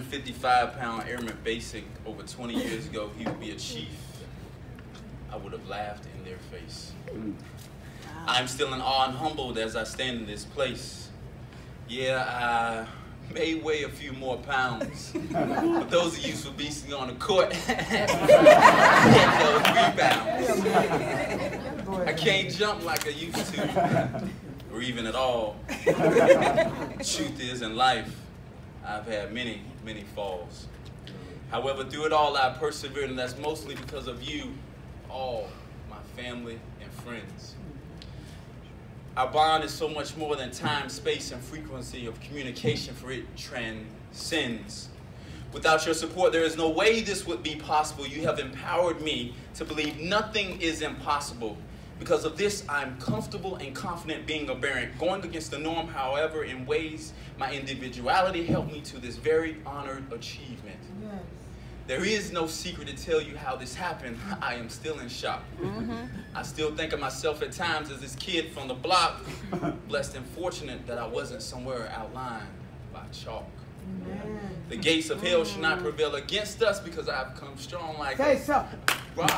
155-pound airman basic over 20 years ago, he would be a chief, I would have laughed in their face. I'm still in awe and humbled as I stand in this place. Yeah, I may weigh a few more pounds, but those of you who beasting on the court get those rebounds. I can't jump like I used to, or even at all. Truth is, in life, I've had many, many falls. However, through it all, I persevered, and that's mostly because of you, all my family and friends. Our bond is so much more than time, space, and frequency of communication, for it transcends. Without your support, there is no way this would be possible. You have empowered me to believe nothing is impossible. Because of this, I'm comfortable and confident being aberrant, going against the norm, however, in ways my individuality helped me to this very honored achievement. Yes. There is no secret to tell you how this happened. I am still in shock. I still think of myself at times as this kid from the block, blessed and fortunate that I wasn't somewhere outlined by chalk. Amen. The gates of hell should not prevail against us, because I've come strong like Say so. rock.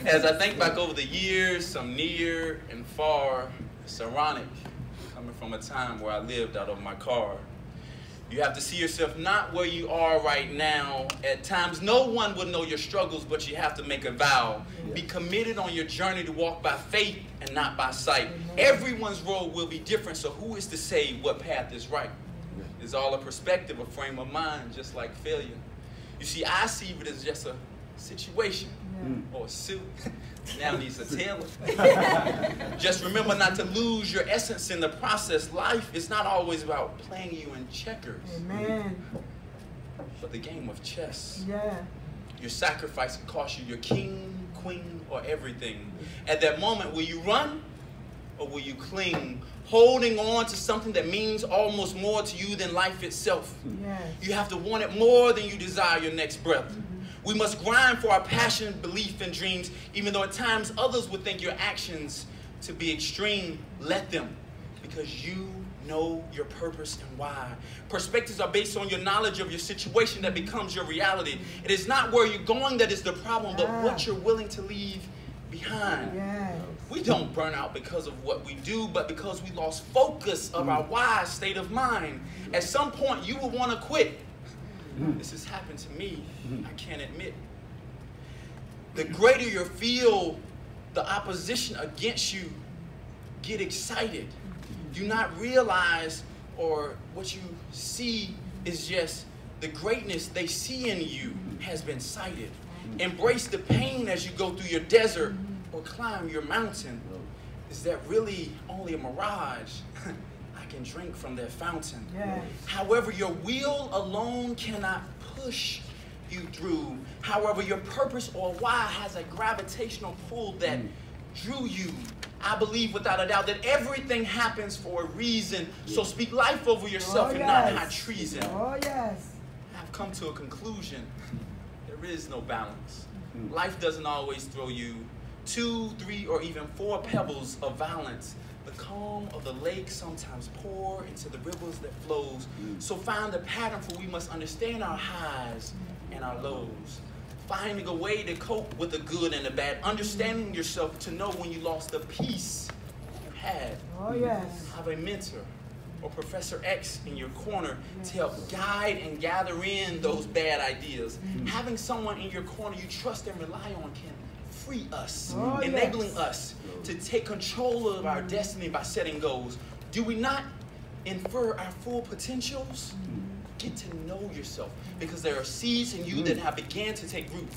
As I think back over the years, some near and far, it's ironic coming from a time where I lived out of my car. You have to see yourself not where you are right now. At times, no one will know your struggles, but you have to make a vow. Be committed on your journey to walk by faith and not by sight. Everyone's road will be different, so who is to say what path is right? It's all a perspective, a frame of mind, just like failure. You see, I see it as just a situation or a suit. Now needs a tailor. Just remember not to lose your essence in the process. Life is not always about playing you in checkers. Amen. But the game of chess. Yeah. Your sacrifice will cost you your king, queen, or everything. At that moment, will you run or will you cling? Holding on to something that means almost more to you than life itself. Yes. You have to want it more than you desire your next breath. We must grind for our passion, belief, and dreams, even though at times others would think your actions to be extreme. Let them, because you know your purpose and why. Perspectives are based on your knowledge of your situation that becomes your reality. It is not where you're going that is the problem, but what you're willing to leave behind. Yes. We don't burn out because of what we do, but because we lost focus of our wise state of mind. At some point, you will want to quit. This has happened to me, I can't admit. The greater you feel the opposition against you, get excited. Do not realize, or what you see is just the greatness they see in you has been sighted. Embrace the pain as you go through your desert or climb your mountain. Is that really only a mirage? Can drink from their fountain. Yes. However, your will alone cannot push you through. However, your purpose or why has a gravitational pull that drew you. I believe without a doubt that everything happens for a reason. So speak life over yourself and not high treason. Oh, yes. I've come to a conclusion. There is no balance. Life doesn't always throw you 2, 3, or even 4 pebbles of violence. The calm of the lake sometimes pour into the rivers that flows. So find the pattern, for we must understand our highs and our lows. Finding a way to cope with the good and the bad. Understanding yourself to know when you lost the peace you had. Oh, yes. Have a mentor or Professor X in your corner to help guide and gather in those bad ideas. Having someone in your corner you trust and rely on can free us, enabling us to take control of our destiny by setting goals. Do we not infer our full potentials? Get to know yourself, because there are seeds in you that have began to take root.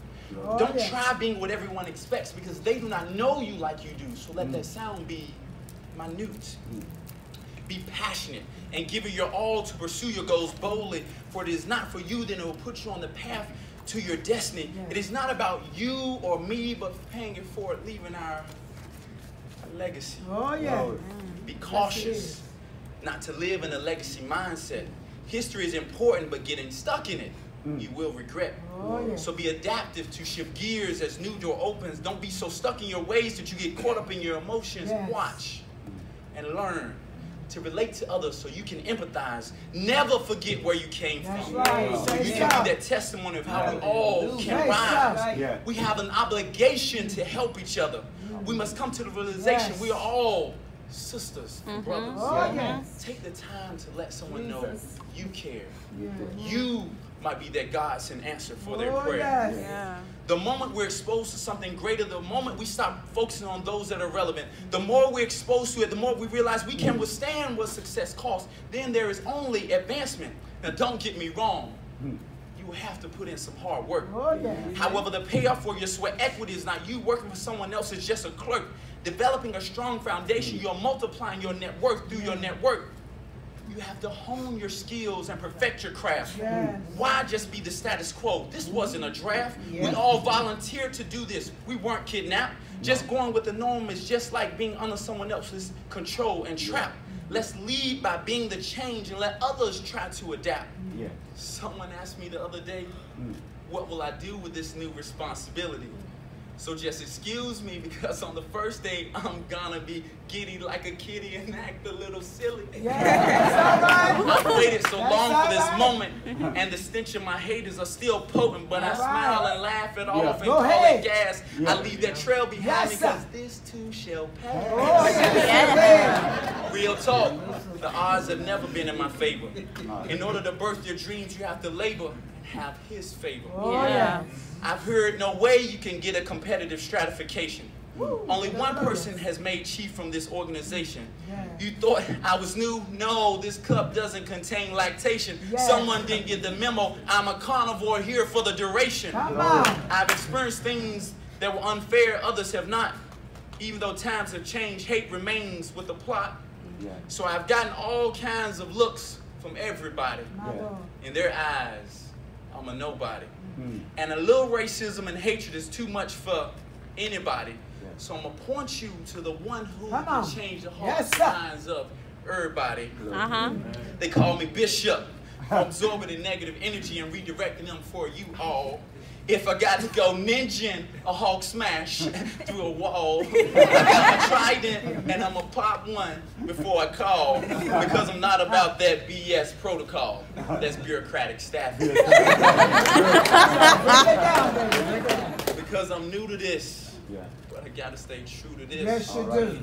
Don't try being what everyone expects, because they do not know you like you do. So let that sound be minute. Be passionate and give it your all to pursue your goals boldly, for it is not for you, then it will put you on the path to your destiny. It is not about you or me, but paying it forward, leaving our legacy. Oh, yeah. Be cautious not to live in a legacy mindset. History is important, but getting stuck in it, you will regret. So be adaptive to shift gears as new door opens. Don't be so stuck in your ways that you get caught up in your emotions. Watch and learn. to relate to others so you can empathize. Never forget where you came from. Right. So you can be that testimony of how we all can rise. Yeah. We have an obligation to help each other. We must come to the realization we are all sisters and brothers. Oh, yes. Take the time to let someone know you care. You might be that God sent answer for their prayer. Yes. Yeah. The moment we're exposed to something greater, the moment we stop focusing on those that are relevant, the more we're exposed to it, the more we realize we can withstand what success costs. Then there is only advancement. Now, don't get me wrong. You will have to put in some hard work. Oh, yeah. However, the payoff for your sweat equity is not you working for someone else. It's just a clerk. Developing a strong foundation, you're multiplying your net worth through your network. You have to hone your skills and perfect your craft. Yes. Why just be the status quo? This wasn't a draft. We all volunteered to do this. We weren't kidnapped. Just going with the norm is just like being under someone else's control and trap. Let's lead by being the change and let others try to adapt. Yeah. Someone asked me the other day, what will I do with this new responsibility? So just excuse me, because on the first day, I'm gonna be giddy like a kitty and act a little silly. I've waited so long for this moment, and the stench of my haters are still potent, but I smile and laugh it off and call it gas. I leave that trail behind me, because this too shall pass. Real talk, the odds have never been in my favor. In order to birth your dreams, you have to labor and have his favor. I've heard no way you can get a competitive stratification. Only one person has made chief from this organization. You thought I was new? No, this cup doesn't contain lactation. Someone didn't get the memo. I'm a carnivore here for the duration. I've experienced things that were unfair, others have not. Even though times have changed, hate remains with the plot. So I've gotten all kinds of looks from everybody. In their eyes, I'm a nobody. And a little racism and hatred is too much for anybody. So I'm going to point you to the one who can change the hearts and minds of everybody. They call me Bishop, absorbing the negative energy and redirecting them for you all. If I got to go ninja a Hulk smash through a wall, I got my trident and I'm going to pop one before I call, because I'm not about that BS protocol. That's bureaucratic staffing. Because I'm new to this, but I got to stay true to this. Yes, you do.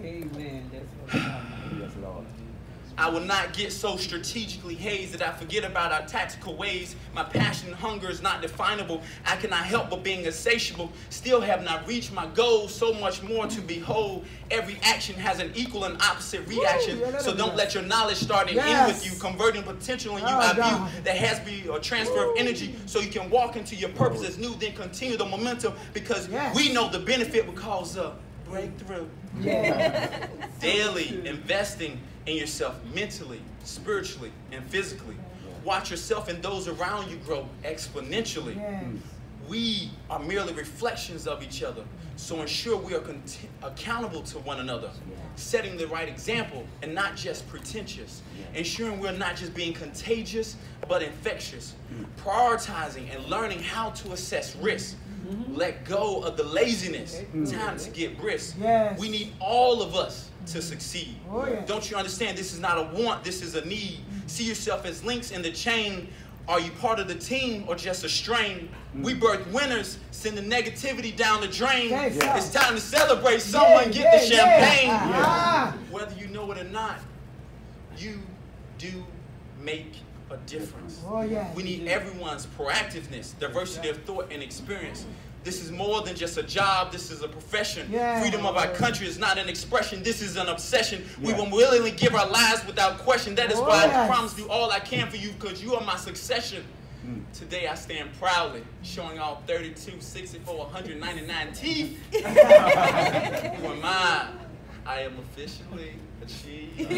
Amen. That's what Yes, Lord. I will not get so strategically hazed that I forget about our tactical ways. My passion and hunger is not definable. I cannot help but being insatiable. Still have not reached my goals. So much more to behold. Every action has an equal and opposite reaction. So don't let your knowledge start and end with you. Converting potential in you, I view that has to be a transfer of energy, so you can walk into your purpose as new, then continue the momentum, because we know the benefit will cause a breakthrough. Daily investing in yourself mentally, spiritually, and physically. Watch yourself and those around you grow exponentially. We are merely reflections of each other, so ensure we are accountable to one another, setting the right example and not just pretentious, ensuring we're not just being contagious but infectious, prioritizing and learning how to assess risk. Let go of the laziness. Time to get brisk. We need all of us to succeed. Don't you understand? This is not a want, this is a need. See yourself as links in the chain. Are you part of the team or just a strain? We birth winners, send the negativity down the drain. It's time to celebrate. Someone get the champagne. Whether you know it or not, you do make a difference. We need everyone's proactiveness, diversity of thought and experience. This is more than just a job, this is a profession. Freedom of our country is not an expression, this is an obsession. We will willingly give our lives without question. That is why I promise to do all I can for you, because you are my succession. Today I stand proudly, showing all 32, 64, 199 teeth. Who am I? I am officially achieved.